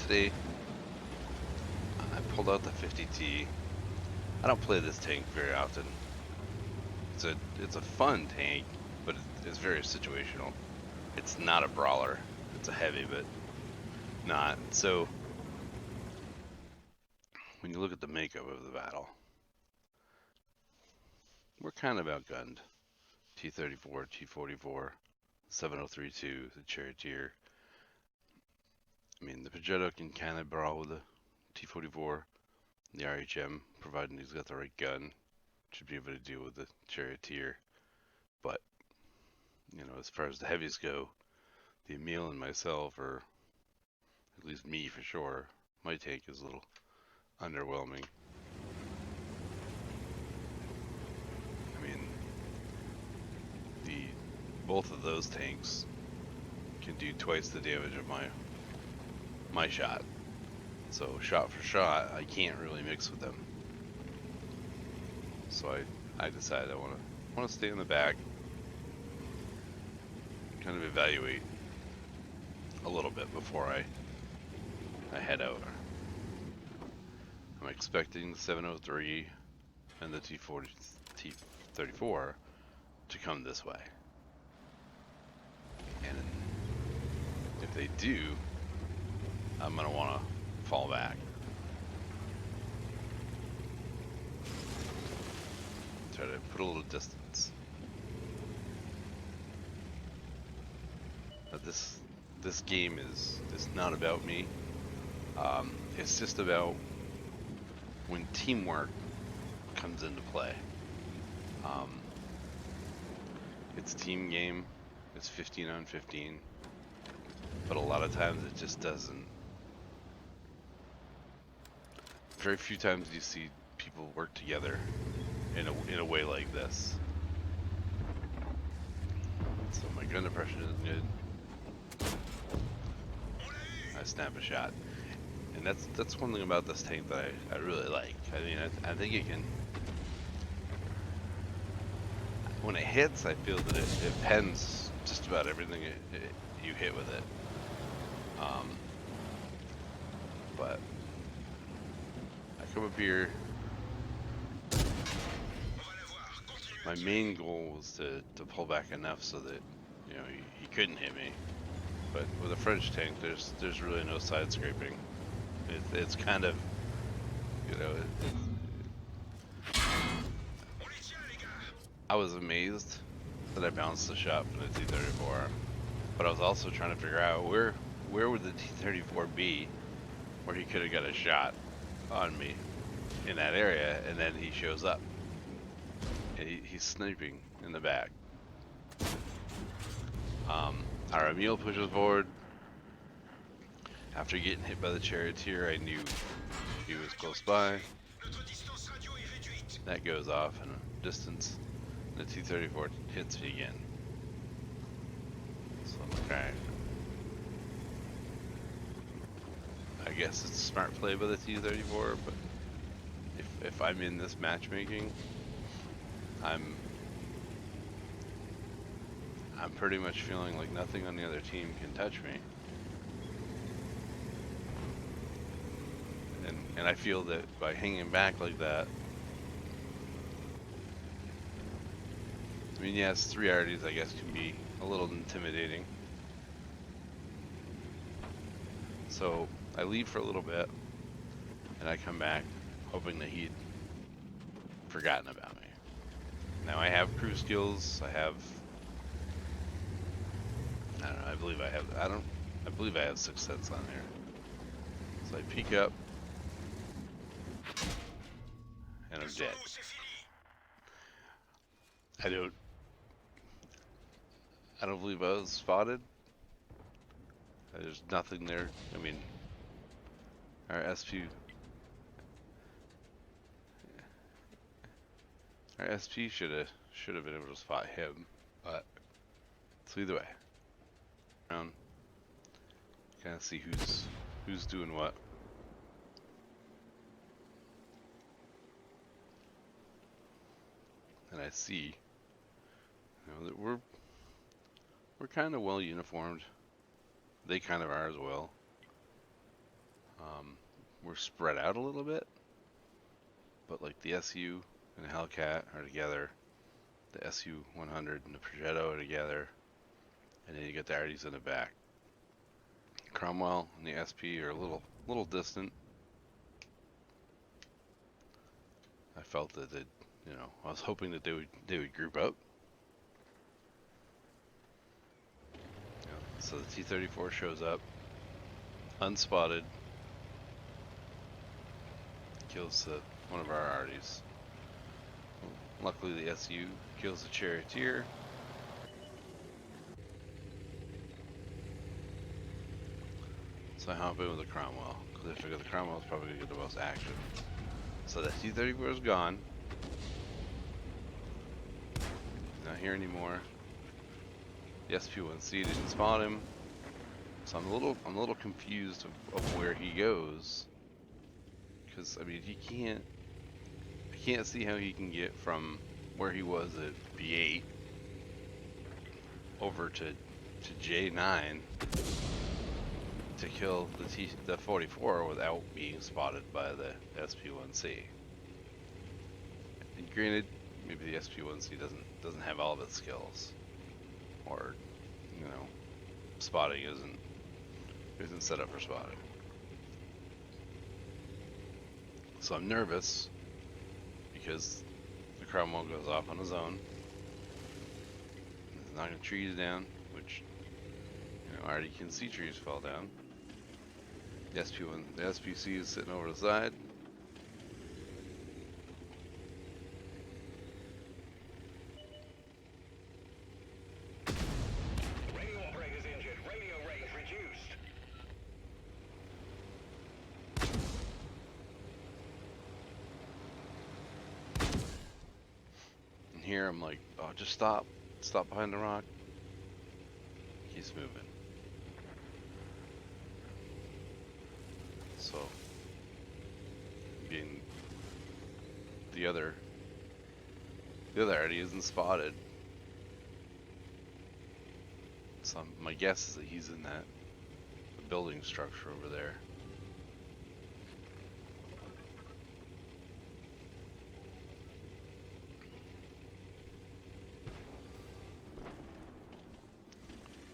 today I pulled out the 50T. I don't play this tank very often. It's a fun tank, but it's very situational. It's not a brawler. It's a heavy, but not. So when you look at the makeup of the battle, we're kind of outgunned. T-34, T-44, 703-2, the Charioteer. I mean, the Progetto can kind of brawl with the T-44, the RHM, providing he's got the right gun, should be able to deal with the Charioteer. But, as far as the heavies go, the Emil and myself, or at least me for sure, my tank is a little underwhelming. I mean, both of those tanks can do twice the damage of my shot. So shot for shot, I can't really mix with them. So I decided I want to stay in the back, kind of evaluate a little bit before I head out. I'm expecting the 703 and the T-34 to come this way. And if they do, I'm going to want to fall back. Try to put a little distance. But this game is not about me. It's just about when teamwork comes into play. It's a team game. It's 15 on 15. But a lot of times it just doesn't. Very few times do you see people work together in a way like this. So my gun depression isn't good. I snap a shot. And that's one thing about this tank that I really like. I mean, I think it can. When it hits, I feel that it pens just about everything you hit with it. But I come up here. My main goal was to pull back enough so that he couldn't hit me. But with a French tank, there's really no side scraping. It's kind of I was amazed that I bounced the shot from the T-34, but I was also trying to figure out where would the T-34 be where he could have got a shot on me in that area, and then he shows up. And he's sniping in the back. Our Emil pushes forward. After getting hit by the Charioteer, I knew he was close by. That goes off in a distance. The T-34 hits me again. So I'm like, alright. I guess it's a smart play by the T-34, but if I'm in this matchmaking, I'm pretty much feeling like nothing on the other team can touch me. And I feel that by hanging back like that, I mean, yes, 3 RDs I guess can be a little intimidating. So I leave for a little bit, and I come back hoping that he'd forgotten about me. Now I have crew skills. I don't know. I believe I have 6 cents on there. So I peek up, and I'm dead. I don't believe I was spotted. There's nothing there. I mean, our SP should have been able to spot him, but so either way, around, kind of see who's doing what. And I see, that we're kind of well uniformed. They kind of are as well. We're spread out a little bit, but like the SU and the Hellcat are together, the SU-100 and the Progetto are together, and then you get the Arties in the back. Cromwell and the SP are a little distant. I felt that I was hoping that they would group up. So the T-34 shows up, unspotted, kills one of our Arties. Luckily the SU kills the Charioteer. So I hop in with the Cromwell, because I figure the Cromwell is probably going to get the most action. So the T-34 is gone. Not here anymore. The SP-1C didn't spot him, so I'm a little confused of where he goes. Because I mean, I can't see how he can get from where he was at B8 over to J9 to kill the 44 without being spotted by the SP-1C. And granted, maybe the SP-1C doesn't have all of its skills, or spotting isn't set up for spotting. So I'm nervous because the Cromwell goes off on his own. He's knocking trees down, which I already can see trees fall down. The SPC is sitting over the side. Radio operator's injured. Radio range reduced. And here I'm like, oh, just stop behind the rock. He's moving. So, being the other Artie isn't spotted. So my guess is that he's in that building structure over there.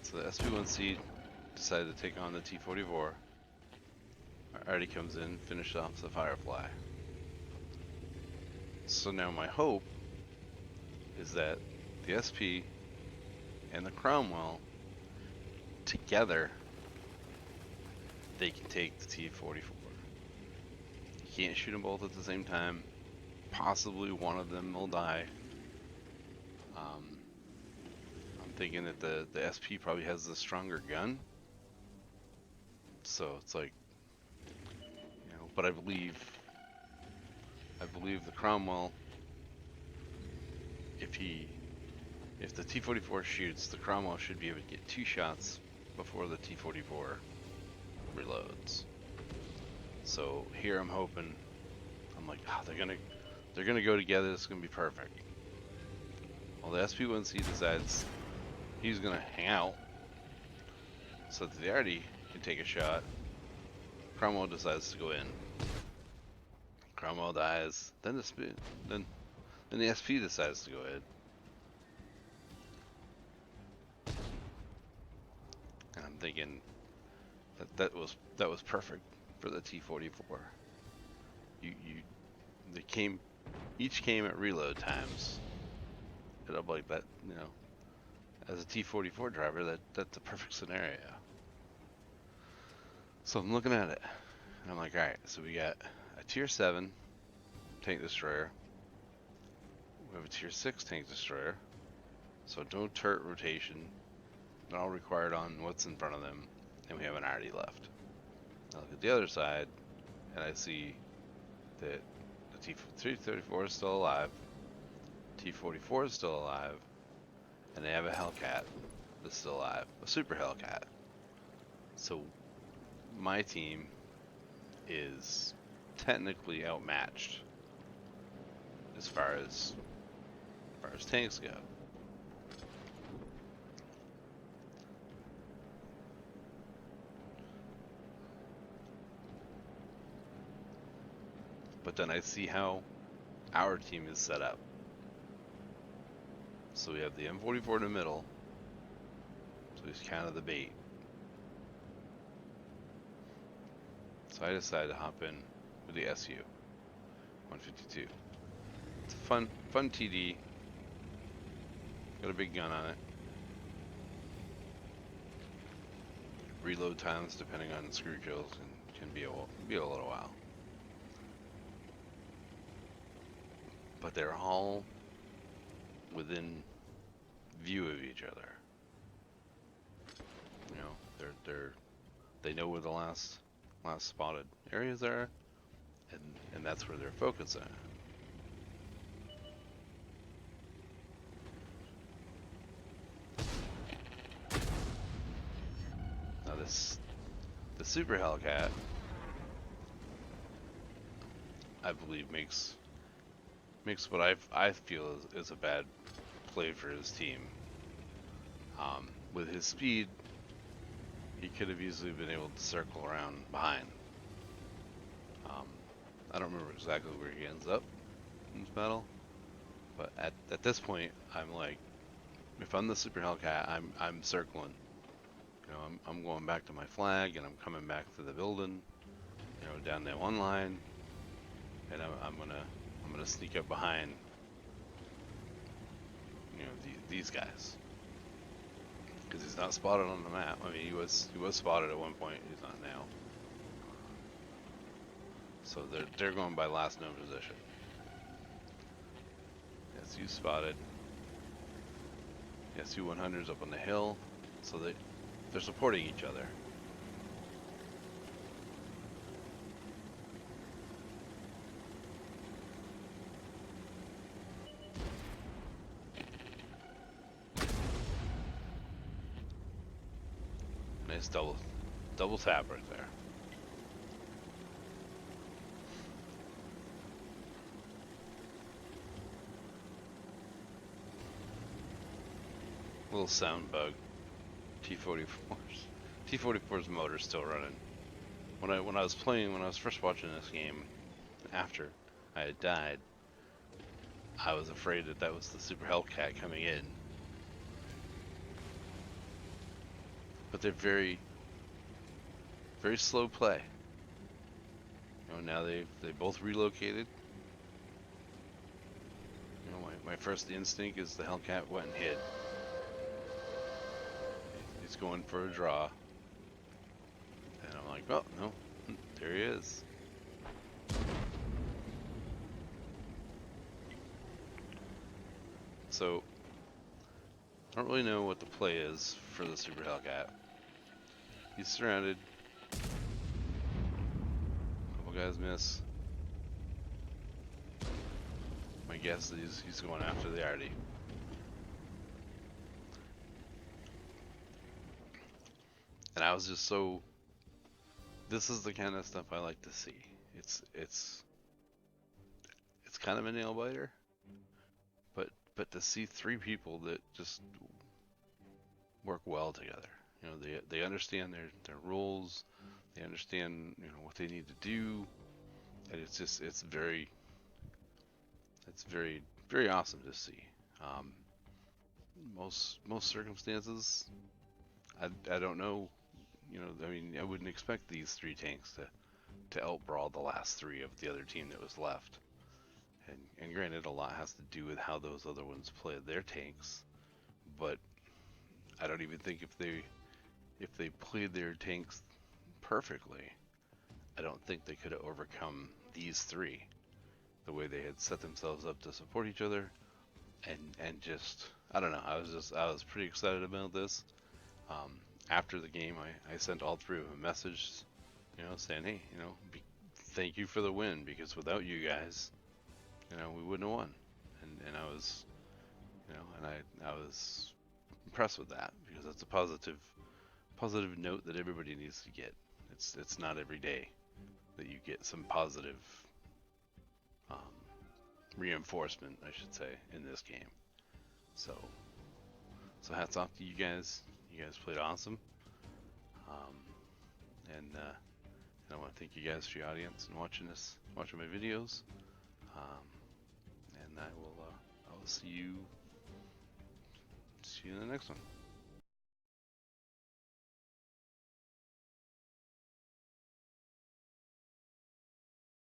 So the SP-1C decided to take on the T-44. Artie comes in, finishes off the Firefly. So now my hope is that the SP and the Cromwell together, they can take the T-44. You can't shoot them both at the same time. Possibly one of them will die. I'm thinking that the SP probably has the stronger gun. So it's like, but I believe the Cromwell, if the T-44 shoots, the Cromwell should be able to get 2 shots before the T-44 reloads. So here I'm hoping, I'm like, oh, they're gonna go together. This is gonna be perfect. Well, the SP-1C decides he's gonna hang out so that the Artie can take a shot. Cromwell decides to go in. Cromwell dies. Then the SP decides to go in. And I'm thinking that was perfect for the T-44. Each came at reload times. And I'm like, that, as a T-44 driver, that's a perfect scenario. So I'm looking at it, and I'm like, alright, so we got a Tier 7 tank destroyer. We have a Tier 6 tank destroyer. So no turret rotation. They're all required on what's in front of them. And we have an Artie left. I look at the other side, and I see that the T-34 is still alive. T-44 is still alive. And they have a Hellcat that's still alive. A Super Hellcat. So my team is technically outmatched as far as tanks go. but then I see how our team is set up. So we have the M44 in the middle, so he's kind of the bait. So I decided to hop in with the SU 152. It's a fun TD. Got a big gun on it. Reload times, depending on screw kills, can be a little while. But they're all within view of each other. You know, they know where the last spotted areas are, and that's where they're focusing. Now the Super Hellcat, I believe makes what I feel is a bad play for his team. With his speed, he could have easily been able to circle around behind. I don't remember exactly where he ends up in this battle, but at this point, I'm like, if I'm the Super Hellcat, I'm circling. You know, I'm going back to my flag, and I'm coming back to the building. You know, down that one line, and I'm gonna sneak up behind. You know, these guys, because he's not spotted on the map. I mean, he was spotted at one point. He's not now. So they're going by last known position. SU spotted. SU-100's up on the hill, so they're supporting each other. Nice double tap right there. Little sound bug. T44's motor's still running. When I was first watching this game, after I had died, I was afraid that was the Super Hellcat coming in. But they're very slow play. You know, now they both relocated. You know, my first instinct is the Hellcat went and hid. He's going for a draw. And I'm like, oh, no, there he is. So, I don't really know what the play is for the Super Hellcat. He's surrounded. A couple guys miss. My guess is he's going after the Artie. And I was just so... This is the kind of stuff I like to see. It's kind of a nail biter, but to see three people that just work well together. You know, they understand their roles, they understand, you know, what they need to do, and it's very awesome to see. Most circumstances, I don't know. You know, I mean, I wouldn't expect these three tanks to outbrawl the last three of the other team that was left. And granted, a lot has to do with how those other ones played their tanks, but I don't even think if they played their tanks perfectly, I don't think they could have overcome these three. The way they had set themselves up to support each other, and just, I don't know, I was pretty excited about this. After the game, I sent all three of them a message, you know, saying, hey, you know, thank you for the win, because without you guys, you know, we wouldn't have won. And I was, you know, and I was impressed with that, because that's a positive note that everybody needs to get. It's not every day that you get some positive reinforcement, I should say, in this game. So hats off to you guys. You guys played awesome. And you know what? thank you guys for your audience and watching my videos. And I will see you in the next one.